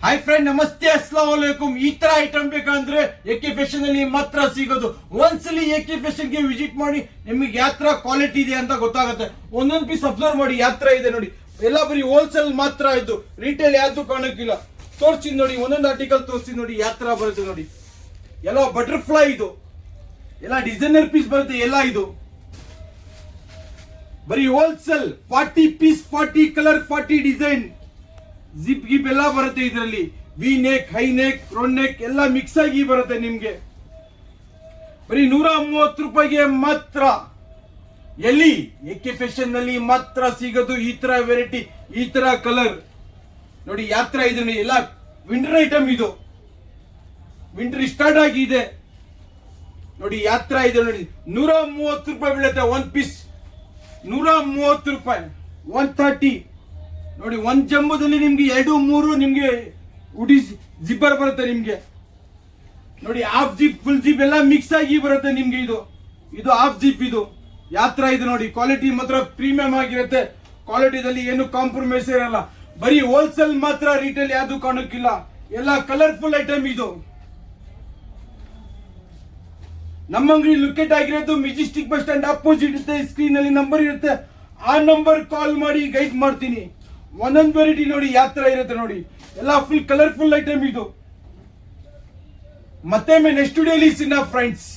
Hi friend, ನಮಸ್ತೆ, ಅಸ್ಸಲಾಂ ವಲೈಕುಂ. ಈ ತರ ಐಟಮ್ ಬೇಕಂದ್ರೆ ಎಕೆ ಫ್ಯಾಷನ್ ಅಲ್ಲಿ ಮಾತ್ರ ಸಿಗೋದು. ಒಂದ್ಸಲಿ ಎಕೆ ಫ್ಯಾಷನ್ ಗೆ ವಿಸಿಟ್ ಮಾಡಿ, ನಿಮಗೆ ಯಾವ ತರ ಕ್ವಾಲಿಟಿ ಇದೆ ಅಂತ ಗೊತ್ತಾಗುತ್ತೆ. ಒಂದೊಂದ್ ಪೀಸ್ ಅಬ್ಸರ್ವ್ ಮಾಡಿ ಯಾವ ತರ ಇದೆ ನೋಡಿ. ಎಲ್ಲ ಬರೀ ಹೋಲ್ಸೇಲ್ ಮಾತ್ರ ಇದು, ರಿಟೇಲ್ ಯಾವ್ದು ಕಾಣಕ್ಕಿಲ್ಲ. ತೋರಿಸಿ ನೋಡಿ, ಒಂದೊಂದು ಆರ್ಟಿಕಲ್ ತೋರಿಸಿ ನೋಡಿ ಯಾವ ತರ ಬರುತ್ತೆ ನೋಡಿ. ಎಲ್ಲ ಬಟರ್ಫ್ಲೈ ಇದು, ಎಲ್ಲ ಡಿಸೈನರ್ ಪೀಸ್ ಬರುತ್ತೆ. ಎಲ್ಲ ಇದು ಬರೀ wholesale 40 piece, 40 colour, 40 design, zip ಗಿಪ್ ಎಲ್ಲ ಬರುತ್ತೆ ಇದರಲ್ಲಿ. V neck, high neck, round neck ಎಲ್ಲ ಮಿಕ್ಸ್ ಆಗಿ ಬರುತ್ತೆ ನಿಮ್ಗೆ. ಬರೀ 130 ರೂಪಾಯಿಗೆ ಮಾತ್ರ. ಎಲ್ಲಿ ಎಕೆ ಫ್ಯಾಷನ್ ನಲ್ಲಿ ಮಾತ್ರ ಸಿಗೋದು ಈ ತರ ವೆರೈಟಿ, ಈ ತರ ಕಲರ್ ನೋಡಿ. ಯಾವ ತರ ಇದೆ ನೋಡಿ, ಎಲ್ಲ ವಿಂಟರ್ ಐಟಮ್ ಇದು. ವಿಂಟರ್ ಸ್ಟಾರ್ಟ್ ಆಗಿದೆ ನೋಡಿ. ಯಾವ ತರ ಇದೆ ನೋಡಿ. 130 ರೂಪಾಯಿ ಬೀಳುತ್ತೆ ಒಂದ್ ಪೀಸ್. 130 ರೂಪಾಯಿ, 130 ನೋಡಿ. ಒಂದ್ ಜಂಬದಲ್ಲಿ ನಿಮ್ಗೆ 2-3 ನಿಮ್ಗೆ ಉಡಿ ಜಿಪ್ಪರ್ ಬರುತ್ತೆ ನಿಮ್ಗೆ ನೋಡಿ. ಹಾಫ್ ಜಿಪ್, ಫುಲ್ ಜಿಪ್ ಎಲ್ಲ ಮಿಕ್ಸ್ ಆಗಿ ಬರುತ್ತೆ ನಿಮ್ಗೆ. ಇದು ಹಾಫ್ ಜಿಪ್. ಇದು ಯಾವ ತರ ಇದೆ ನೋಡಿ. ಕ್ವಾಲಿಟಿ ಮಾತ್ರ ಪ್ರೀಮಿಯಂ ಆಗಿರುತ್ತೆ. ಕ್ವಾಲಿಟಿದಲ್ಲಿ ಏನು ಕಾಂಪ್ರಮೈಸ್ ಇರಲ್ಲ. ಬರೀ ಹೋಲ್ಸೇಲ್ ಮಾತ್ರ, ರಿಟೇಲ್ ಯಾವ್ದು ಕಾಣಕ್ಕಿಲ್ಲ. ಎಲ್ಲ ಕಲರ್ಫುಲ್ ಐಟಮ್ ಇದು. ನಮ್ಮ ಅಂಗಡಿ ಲೊಕೇಟ್ ಆಗಿರೋದು ಮೆಜೆಸ್ಟಿಕ್ ಬಸ್ ಸ್ಟ್ಯಾಂಡ್ ಅಪೋಸಿಟ್ ಇರುತ್ತೆ. ಸ್ಕ್ರೀನ್ ಅಲ್ಲಿ ನಂಬರ್ ಇರುತ್ತೆ, ಆ ನಂಬರ್ ಕಾಲ್ ಮಾಡಿ ಗೈಡ್ ಮಾಡ್ತೀನಿ. ಒಂದೊಂದು ವೆರೈಟಿ ನೋಡಿ ಯಾವ ತರ ಇರುತ್ತೆ ನೋಡಿ. ಎಲ್ಲ ಫುಲ್ ಕಲರ್ಫುಲ್ ಐಟಮ್ ಇದು. ಮತ್ತೆ ನೆಕ್ಸ್ಟ್ ವಿಡಿಯೋಲಿ ಸಿಗೋಣ ಫ್ರೆಂಡ್ಸ್.